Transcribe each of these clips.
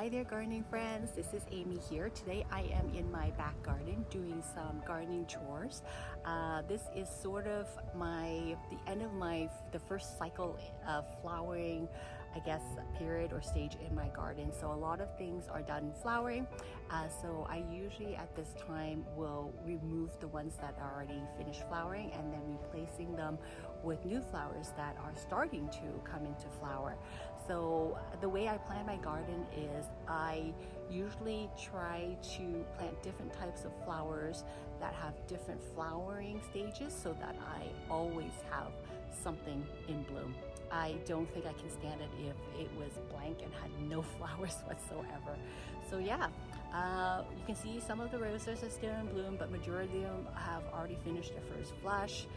Hi there gardening friends, this is Amy here. Today I am in my back garden doing some gardening chores. This is sort of the end of the first cycle of flowering, I guess, period or stage in my garden. So a lot of things are done flowering. So I usually at this time will remove the ones that are already finished flowering and then replacing them with new flowers that are starting to come into flower. So the way I plan my garden is I usually try to plant different types of flowers that have different flowering stages so that I always have something in bloom. I don't think I can stand it if it was blank and had no flowers whatsoever. So yeah, you can see some of the roses are still in bloom, but majority of them have already finished their first flush.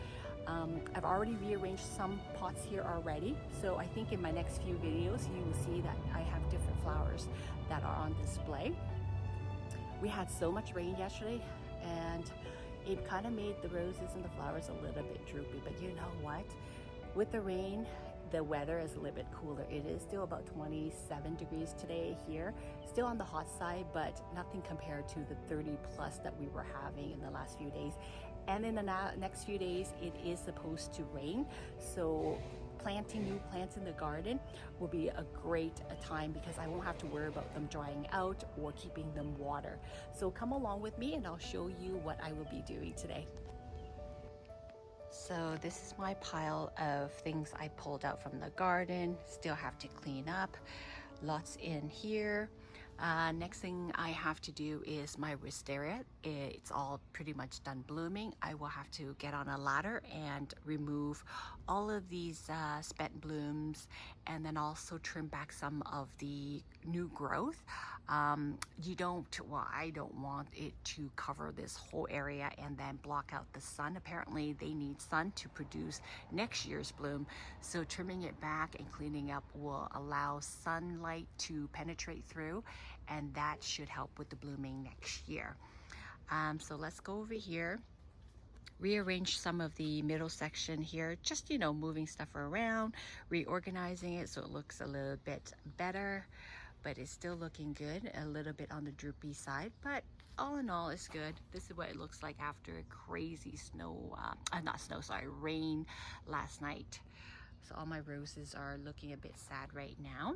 I've already rearranged some pots here already, so I think in my next few videos you will see that I have different flowers that are on display. We had so much rain yesterday and it kind of made the roses and the flowers a little bit droopy, but you know what? With the rain, the weather is a little bit cooler. It is still about 27 degrees today here, still on the hot side, but nothing compared to the 30 plus that we were having in the last few days. And in the next few days, it is supposed to rain. So planting new plants in the garden will be a great time because I won't have to worry about them drying out or keeping them water. So come along with me and I'll show you what I will be doing today. So this is my pile of things I pulled out from the garden. Still have to clean up. Lots in here. Next thing I have to do is my wisteria. It's all pretty much done blooming. I will have to get on a ladder and remove all of these spent blooms and then also trim back some of the new growth. I don't want it to cover this whole area and then block out the sun. Apparently they need sun to produce next year's bloom. So trimming it back and cleaning up will allow sunlight to penetrate through, and that should help with the blooming next year. So let's go over here, rearrange some of the middle section here, just moving stuff around, reorganizing it so it looks a little bit better, but it's still looking good, a little bit on the droopy side, but all in all it's good. This is what it looks like after a crazy rain last night. So all my roses are looking a bit sad right now.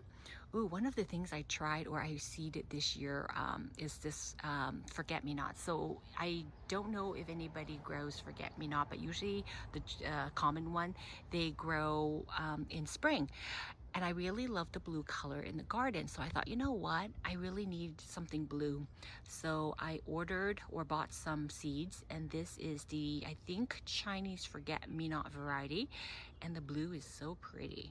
Ooh, one of the things I tried or I seeded this year is this forget-me-not. So I don't know if anybody grows forget-me-not, but usually the common one, they grow in spring. And I really love the blue color in the garden. So I thought, you know what? I really need something blue. So I ordered or bought some seeds. And this is the, I think, Chinese forget-me-not variety. And the blue is so pretty.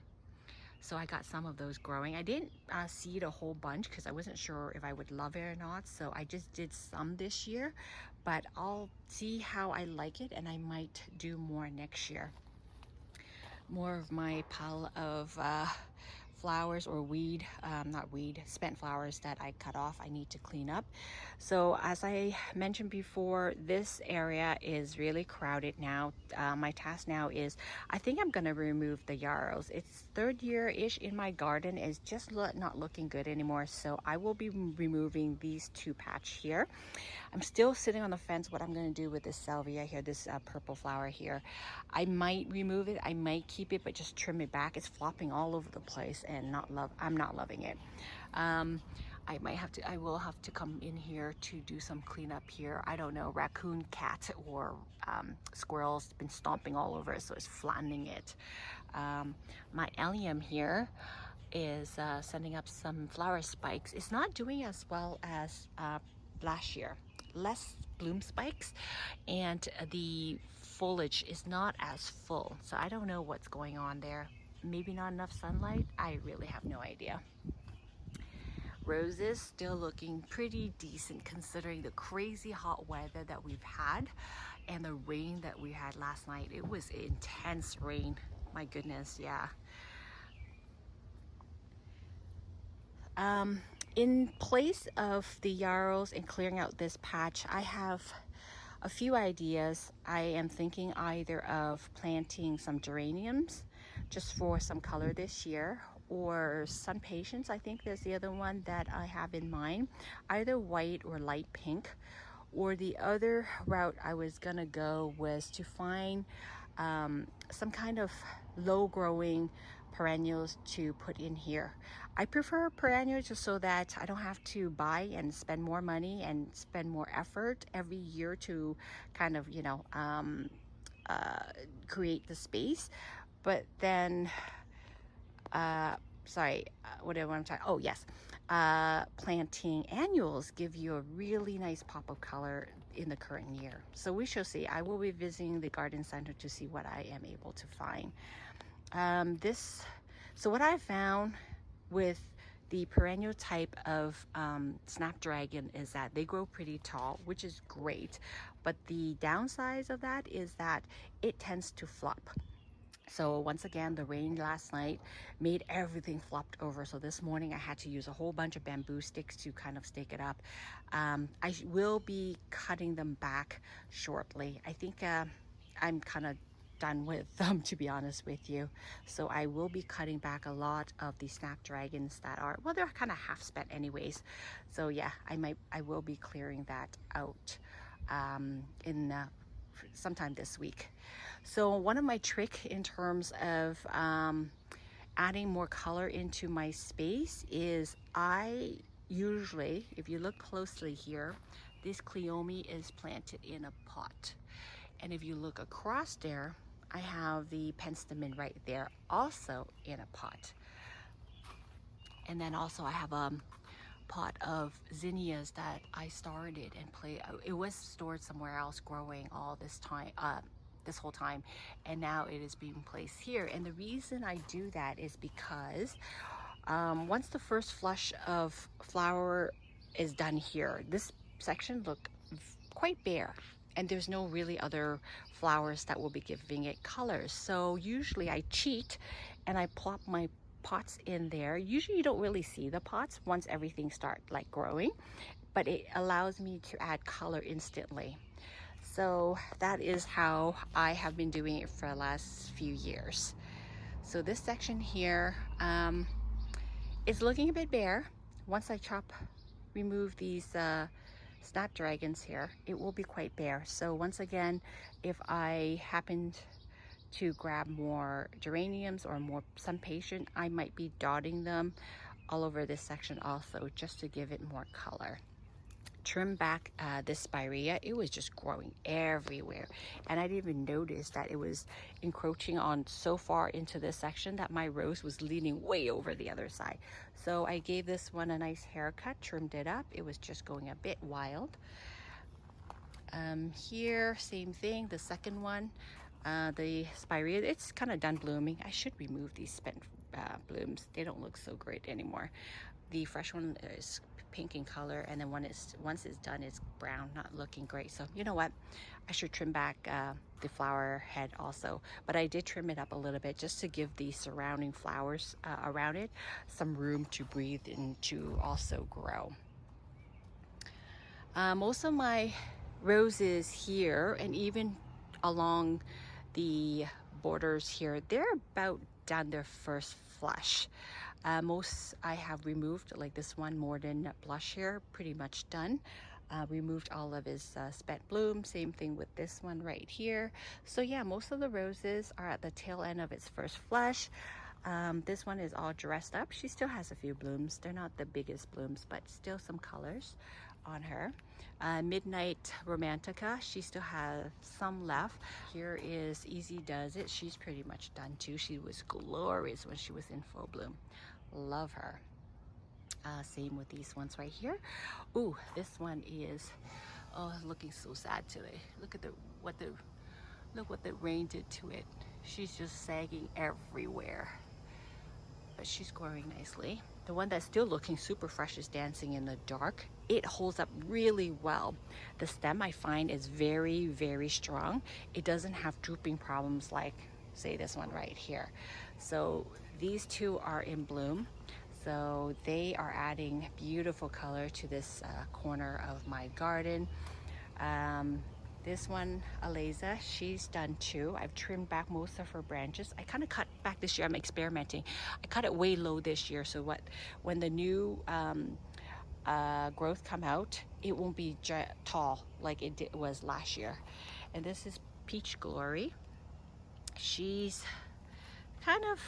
So I got some of those growing. I didn't seed a whole bunch because I wasn't sure if I would love it or not. So I just did some this year. But I'll see how I like it. And I might do more next year. More of my pile of flowers or spent flowers that I cut off. I need to clean up. So as I mentioned before, this area is really crowded now. My task now is, I think I'm gonna remove the yarrows. It's third year-ish in my garden. It's just not looking good anymore. So I will be removing these two patch here. I'm still sitting on the fence what I'm gonna do with this salvia here, this purple flower here. I might remove it, I might keep it, but just trim it back. It's flopping all over the place and I'm not loving it. I will have to come in here to do some cleanup here. I don't know, raccoon, cat, or squirrels been stomping all over it, so it's flattening it. My allium here is sending up some flower spikes. It's not doing as well as last year. Less bloom spikes and the foliage is not as full. So I don't know what's going on there. Maybe not enough sunlight. I really have no idea. Roses still looking pretty decent considering the crazy hot weather that we've had and the rain that we had last night. It was intense rain. My goodness, yeah. In place of the yarrows and clearing out this patch, I have a few ideas. I am thinking either of planting some geraniums just for some color this year, or sun patience. I think there's the other one that I have in mind, either white or light pink. Or the other route I was gonna go was to find some kind of low growing perennials to put in here. I prefer perennials just so that I don't have to buy and spend more money and spend more effort every year to kind of, create the space. But then what am I talking? Oh, yes. Planting annuals give you a really nice pop of color in the current year. So we shall see. I will be visiting the garden center to see what I am able to find. So what I found with the perennial type of snapdragon is that they grow pretty tall, which is great. But the downside of that is that it tends to flop. So once again, the rain last night made everything flopped over. So this morning I had to use a whole bunch of bamboo sticks to kind of stake it up. I will be cutting them back shortly. I think I'm kind of done with them, to be honest with you. So I will be cutting back a lot of the snapdragons that are, well, they're kind of half spent anyways. So yeah, I will be clearing that out in sometime this week. So one of my trick in terms of adding more color into my space is I usually, if you look closely here, this cleome is planted in a pot. And if you look across there, I have the penstemon right there, also in a pot. And then also I have a pot of zinnias that I started and it was stored somewhere else growing all this time, this whole time, and now it is being placed here. And the reason I do that is because once the first flush of flower is done here, this section look quite bare, and there's no really other flowers that will be giving it colors. So usually I cheat and I plop my pots in there. Usually you don't really see the pots once everything starts like growing, but it allows me to add color instantly. So that is how I have been doing it for the last few years. So this section here is looking a bit bare. Once I remove these snapdragons here, it will be quite bare. So once again, if I happen to grab more geraniums or more sun patient, I might be dotting them all over this section also, just to give it more color. Trim back this spirea. It was just growing everywhere, and I didn't even notice that it was encroaching on so far into this section that my rose was leaning way over the other side. So I gave this one a nice haircut, trimmed it up. It was just going a bit wild. Here, same thing, the second one, the spirea, it's kind of done blooming. I should remove these spent blooms. They don't look so great anymore. The fresh one is pink in color, and then once it's done, it's brown, not looking great. So you know what, I should trim back the flower head also, but I did trim it up a little bit just to give the surrounding flowers around it some room to breathe and to also grow. Most of my roses here, and even along the borders here, they're about done their first flush. Most I have removed, like this one, more than blush here, pretty much done. Removed all of his spent bloom. Same thing with this one right here. So yeah, most of the roses are at the tail end of its first flush. This one is all dressed up. She still has a few blooms. They're not the biggest blooms, but still some colors on her. Midnight Romantica, she still has some left. Here is Easy Does It. She's pretty much done too. She was glorious when she was in full bloom. Love her. Same with these ones right here. Ooh, this one is looking so sad today. Look at what the rain did to it. She's just sagging everywhere, but she's growing nicely. The one that's still looking super fresh is Dancing in the Dark. It holds up really well. The stem, I find, is very, very strong. It doesn't have drooping problems like, say, this one right here. So these two are in bloom. So they are adding beautiful color to this corner of my garden. This one, Aliza, she's done too. I've trimmed back most of her branches. I kind of cut back this year. I'm experimenting. I cut it way low this year, so when the new growth come out, it won't be tall like it was last year. And this is Peach Glory. She's kind of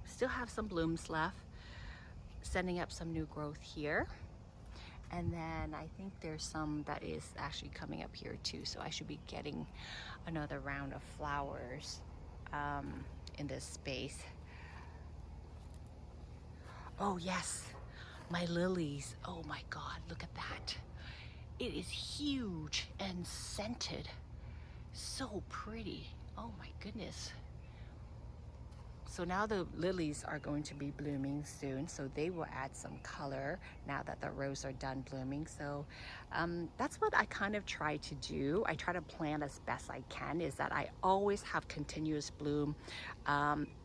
still have some blooms left, sending up some new growth here. And then I think there's some that is actually coming up here too, so I should be getting another round of flowers in this space. Oh yes, my lilies. Oh my God, look at that. It is huge and scented. So pretty. Oh my goodness. So now the lilies are going to be blooming soon, so they will add some color now that the roses are done blooming. So that's what I kind of try to do. I try to plan as best I can, is that I always have continuous bloom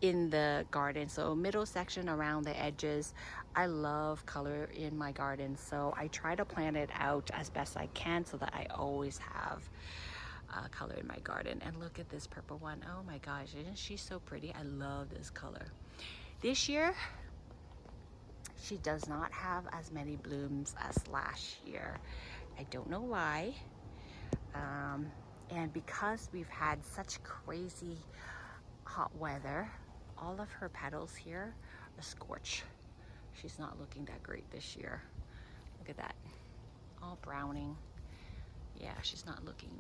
in the garden. So middle section around the edges, I love color in my garden. So I try to plan it out as best I can so that I always have color in my garden. And look at this purple one. Oh my gosh, isn't she so pretty? I love this color. This year she does not have as many blooms as last year. I don't know why, and because we've had such crazy hot weather, all of her petals here are scorched. She's not looking that great this year. Look at that, all browning. Yeah, she's not looking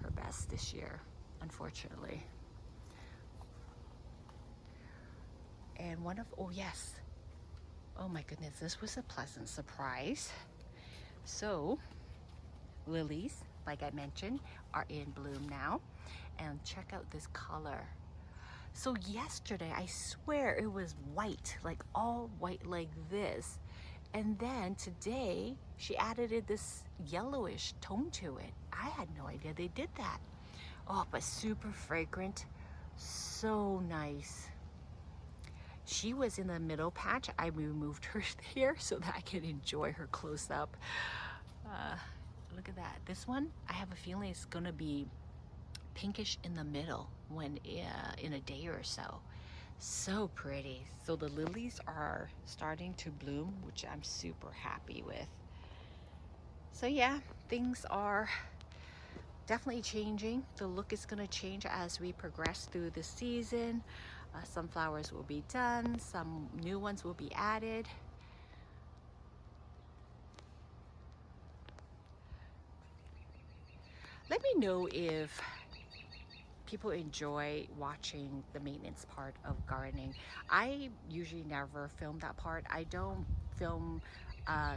her best this year, unfortunately. And one of, oh yes, oh my goodness, this was a pleasant surprise. So lilies, like I mentioned, are in bloom now, and check out this color. So yesterday, I swear it was white, like all white like this, and then today she added this yellowish tone to it. I had no idea they did that. Oh, but super fragrant, so nice. She was in the middle patch. I removed her here so that I can enjoy her close up. Look at that. This one, I have a feeling it's gonna be pinkish in the middle when in a day or so. So pretty. So the lilies are starting to bloom, which I'm super happy with. So yeah, things are definitely changing. The look is going to change as we progress through the season. Some flowers will be done, some new ones will be added. Let me know if people enjoy watching the maintenance part of gardening. I usually never film that part. I don't film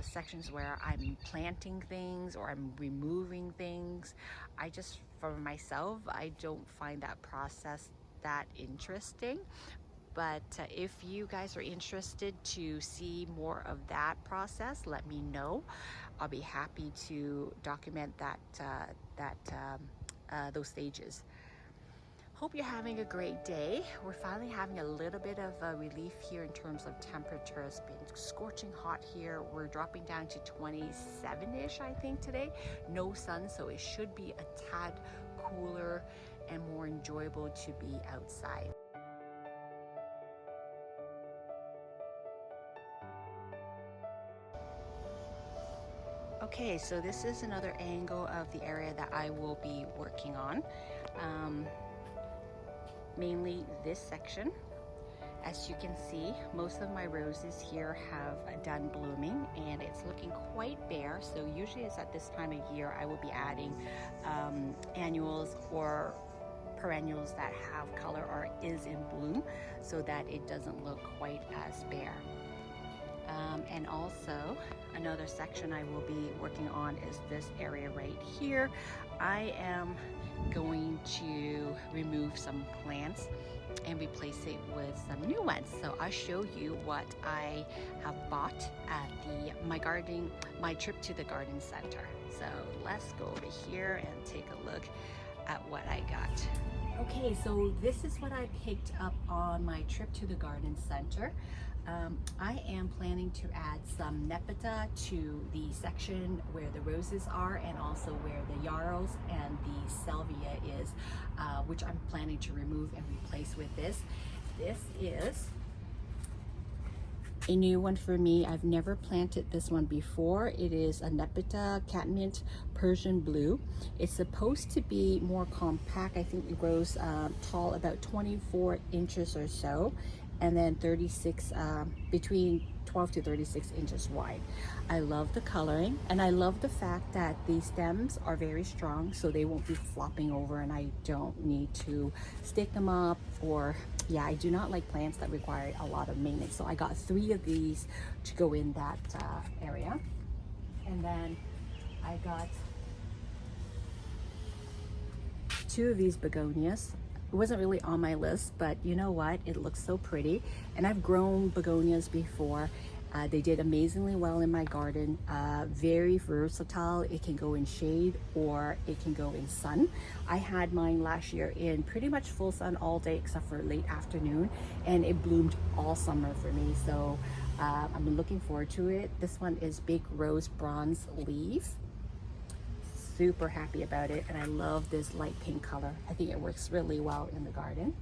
sections where I'm planting things or I'm removing things. I just, for myself, I don't find that process that interesting. But if you guys are interested to see more of that process, let me know. I'll be happy to document those stages. Hope you're having a great day. We're finally having a little bit of a relief here in terms of temperature. It's been scorching hot here. We're dropping down to 27-ish, I think, today. No sun, so it should be a tad cooler and more enjoyable to be outside. Okay, so this is another angle of the area that I will be working on. Mainly this section. As you can see, most of my roses here have done blooming and it's looking quite bare. So usually it's at this time of year I will be adding annuals or perennials that have color or is in bloom so that it doesn't look quite as bare. And also another section I will be working on is this area right here. I am going to remove some plants and replace it with some new ones. So I'll show you what I have bought at my trip to the garden center. So let's go over here and take a look at what I got. Okay, so this is what I picked up on my trip to the garden center. I am planning to add some nepeta to the section where the roses are, and also where the yarrows and the salvia is, which I'm planning to remove and replace with this. This is a new one for me. I've never planted this one before. It is a nepeta catmint Persian blue. It's supposed to be more compact. I think it grows tall about 24 inches or so, and then 36 between 12 to 36 inches wide. I love the coloring, and I love the fact that the stems are very strong, so they won't be flopping over, and I don't need to stake them up. Or yeah, I do not like plants that require a lot of maintenance, so I got 3 of these to go in that area. And then I got 2 of these begonias. It wasn't really on my list, but you know what? It looks so pretty. And I've grown begonias before. They did amazingly well in my garden. Very versatile. It can go in shade or it can go in sun. I had mine last year in pretty much full sun all day except for late afternoon, and it bloomed all summer for me. So I'm looking forward to it. This one is Big Rose Bronze Leaf. Super happy about it, and I love this light pink color. I think it works really well in the garden.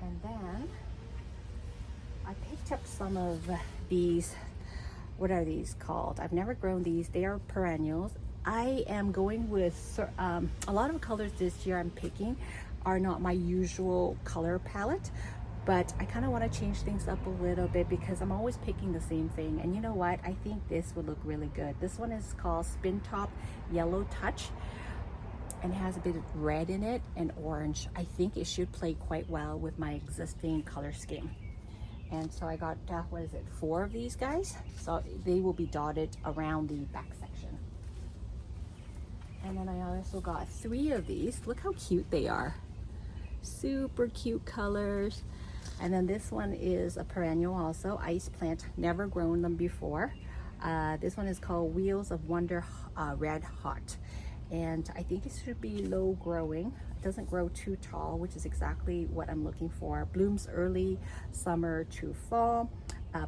And then I picked up some of these. What are these called? I've never grown these. They are perennials. I am going with a lot of colors this year I'm picking are not my usual color palette, but I kind of want to change things up a little bit because I'm always picking the same thing. And you know what? I think this would look really good. This one is called Spin Top Yellow Touch, and it has a bit of red in it and orange. I think it should play quite well with my existing color scheme. And so I got, what is it, 4 of these guys? So they will be dotted around the back section. And then I also got 3 of these. Look how cute they are. Super cute colors. And then this one is a perennial also, ice plant, never grown them before. This one is called Wheels of Wonder Red Hot. And I think it should be low growing. It doesn't grow too tall, which is exactly what I'm looking for. Blooms early summer to fall,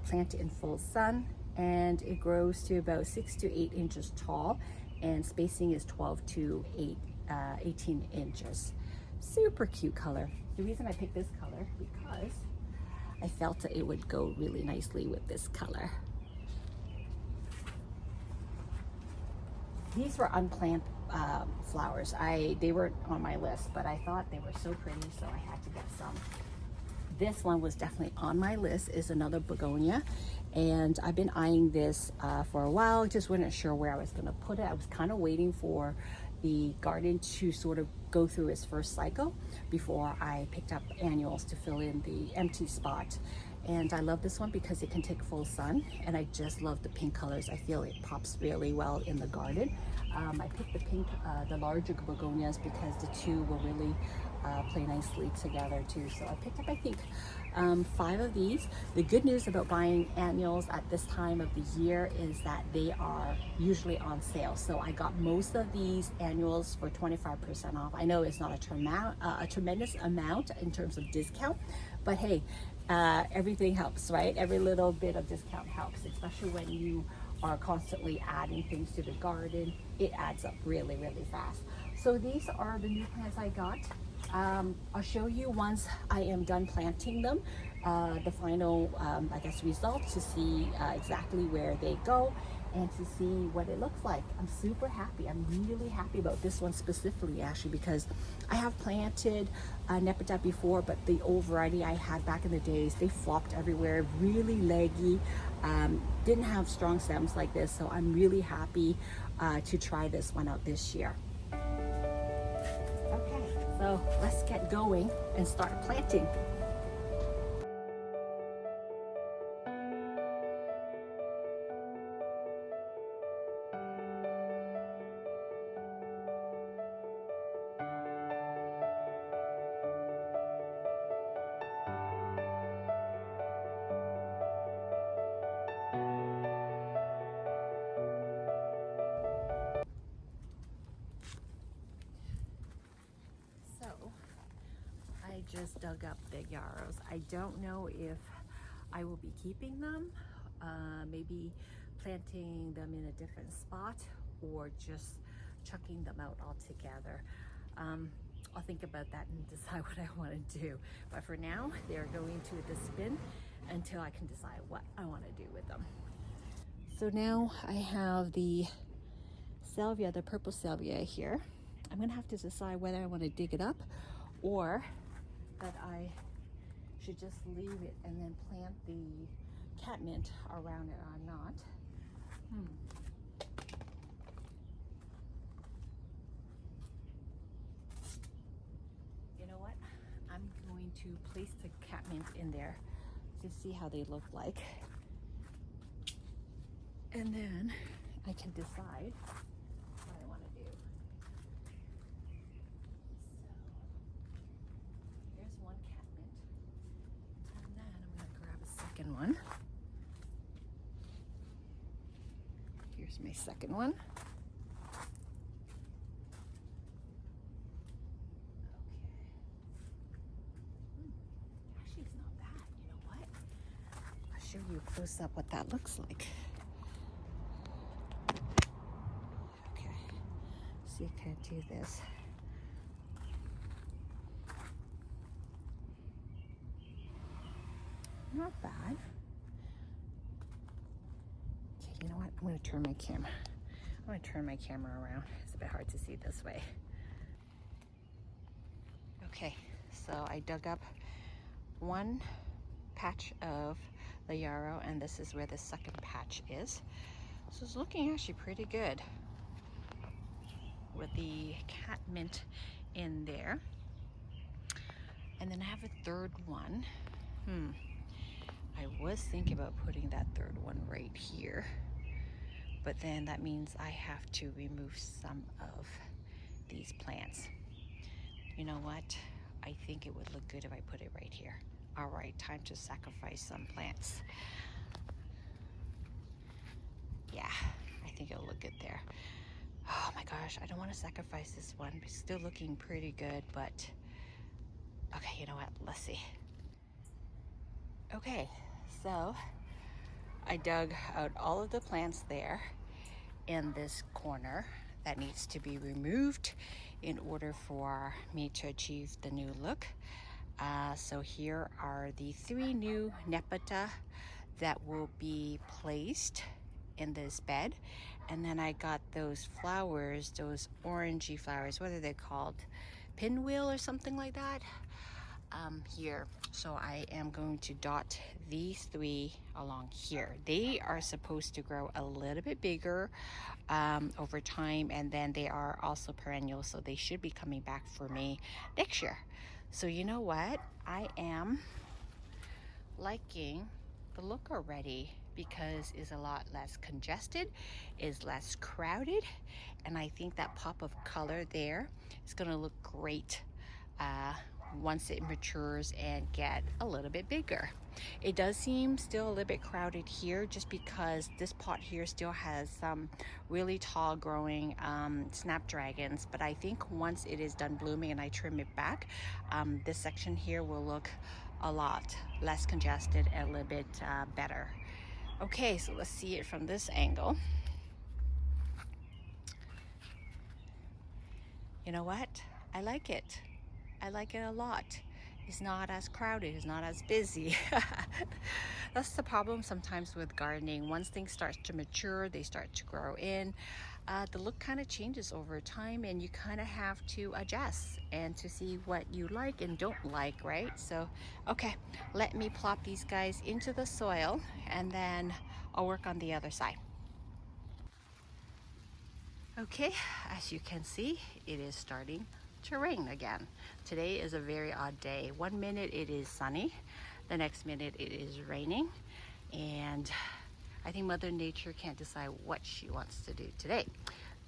planted in full sun, and it grows to about 6 to 8 inches tall, and spacing is 12 to 18 inches. Super cute color. The reason I picked this color because I felt that it would go really nicely with this color. These were unplanned flowers. They weren't on my list, but I thought they were so pretty, so I had to get some. This one was definitely on my list, is another begonia, and I've been eyeing this for a while. Just wasn't sure where I was going to put it. I was kind of waiting for the garden to sort of go through its first cycle before I picked up annuals to fill in the empty spot. And I love this one because it can take full sun, and I just love the pink colors. I feel it pops really well in the garden. I picked the pink, the larger begonias, because the 2 will really play nicely together too. So I picked up, I think, 5 of these. The good news about buying annuals at this time of the year is that they are usually on sale. So I got most of these annuals for 25% off. I know it's not a tremendous amount in terms of discount, but hey, everything helps, right? Every little bit of discount helps, especially when you are constantly adding things to the garden. It adds up really, really fast. So these are the new plants I got. I'll show you once I am done planting them, the final, I guess, result, to see exactly where they go and to see what it looks like. I'm super happy. I'm really happy about this one specifically, actually, because I have planted nepeta before, but the old variety I had back in the days, they flopped everywhere, really leggy, didn't have strong stems like this. So I'm really happy to try this one out this year. Okay, so let's get going and start planting. So I just dug up the yarrows. I don't know if I will be keeping them, maybe planting them in a different spot, or just chucking them out altogether. I'll think about that and decide what I want to do. But for now, they're going to the bin until I can decide what I want to do with them. So now I have the salvia, the purple salvia here. I'm gonna have to decide whether I want to dig it up or that I should just leave it and then plant the catmint around it or not. You know what? I'm going to place the catmint in there to see how they look like. And then I can decide what I want to do. So here's one catmint. And then I'm going to grab a second one. Here's my second one. Actually, it's not bad. You know what? I'll show you close up what that looks like. Okay, so you can do this. Not bad. Okay, you know what? I'm going to turn my camera. I'm going to turn my camera around. It's a bit hard to see this way. Okay, so I dug up one patch of the yarrow, and this is where the second patch is. So it's looking actually pretty good with the catmint in there. And then I have a third one. I was thinking about putting that third one right here, but then that means I have to remove some of these plants. You know what? I think it would look good if I put it right here. All right, time to sacrifice some plants. Yeah, I think it'll look good there. Oh my gosh, I don't want to sacrifice this one. It's still looking pretty good, but okay, you know what? Let's see. Okay, so I dug out all of the plants there in this corner that needs to be removed in order for me to achieve the new look. So here are the 3 new nepeta that will be placed in this bed. And then I got those flowers, those orangey flowers, what are they called? Pinwheel or something like that, here. So I am going to dot these 3 along here. They are supposed to grow a little bit bigger over time, and then they are also perennial, so they should be coming back for me next year. So you know what? I am liking the look already because it's a lot less congested, is less crowded, and I think that pop of color there is going to look great once it matures and get a little bit bigger. It does seem still a little bit crowded here just because this pot here still has some really tall growing snapdragons, but I think once it is done blooming and I trim it back, this section here will look a lot less congested and a little bit better. Okay, so let's see it from this angle. You know what? I like it. I like it a lot. It's not as crowded, it's not as busy. That's the problem sometimes with gardening. Once things start to mature, they start to grow in, the look kind of changes over time, and you kind of have to adjust and to see what you like and don't like, right? So, okay, let me plop these guys into the soil and then I'll work on the other side. Okay, as you can see, it is starting to rain again. Today is a very odd day. 1 minute it is sunny, the next minute it is raining, and I think Mother Nature can't decide what she wants to do today,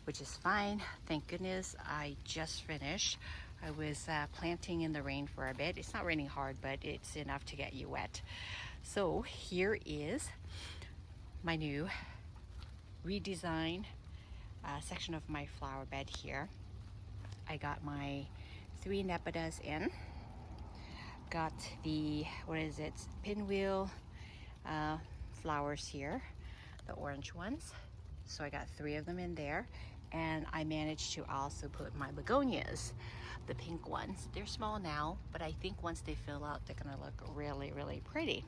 which is fine. Thank goodness I just finished. I was planting in the rain for a bit. It's not raining hard, but it's enough to get you wet. So here is my new redesign section of my flower bed here. I got my 3 nepetas in, got the, what is it, pinwheel flowers here, the orange ones. So I got 3 of them in there, and I managed to also put my begonias, the pink ones. They're small now, but I think once they fill out, they're gonna look really, really pretty.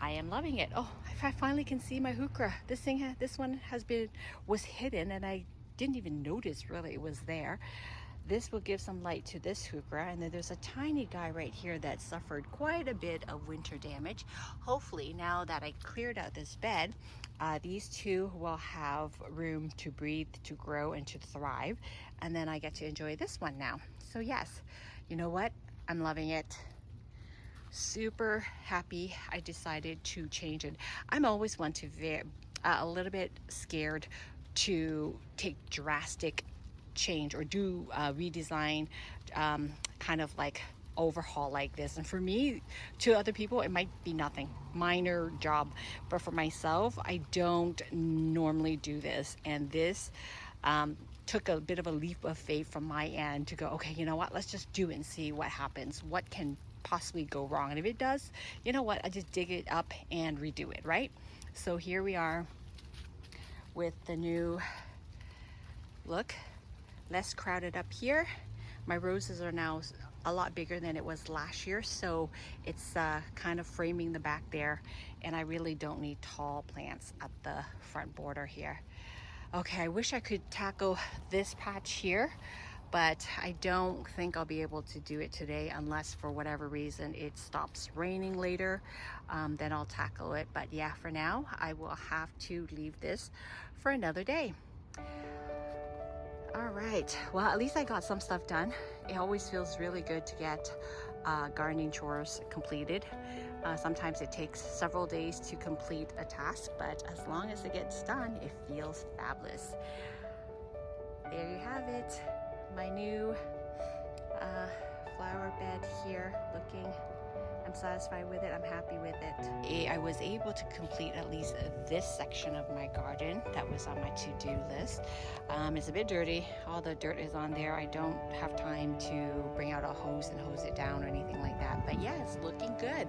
I am loving it. Oh, I finally can see my heuchera. This one was hidden, and I didn't even notice really it was there. This will give some light to this heuchera, and then there's a tiny guy right here that suffered quite a bit of winter damage. Hopefully, now that I cleared out this bed, these 2 will have room to breathe, to grow, and to thrive, and then I get to enjoy this one now. So yes, you know what? I'm loving it. Super happy I decided to change it. I'm always one to a little bit scared to take drastic change or do redesign, kind of like overhaul like this. And for me, to other people, it might be nothing, minor job, but for myself, I don't normally do this. And this took a bit of a leap of faith from my end to go, okay, you know what, let's just do it and see what happens. What can possibly go wrong? And if it does, you know what, I just dig it up and redo it, right? So here we are with the new look, less crowded up here. My roses are now a lot bigger than it was last year, so it's kind of framing the back there, and I really don't need tall plants at the front border here. Okay, I wish I could tackle this patch here, but I don't think I'll be able to do it today unless for whatever reason it stops raining later. Then I'll tackle it. But yeah, for now, I will have to leave this for another day. All right, well, at least I got some stuff done. It always feels really good to get gardening chores completed. Sometimes it takes several days to complete a task, but as long as it gets done, it feels fabulous. There you have it, my new flower bed here looking. I'm satisfied with it. I'm happy with it. I was able to complete at least this section of my garden that was on my to-do list. It's a bit dirty. All the dirt is on there. I don't have time to bring out a hose and hose it down or anything like that. But yeah, it's looking good.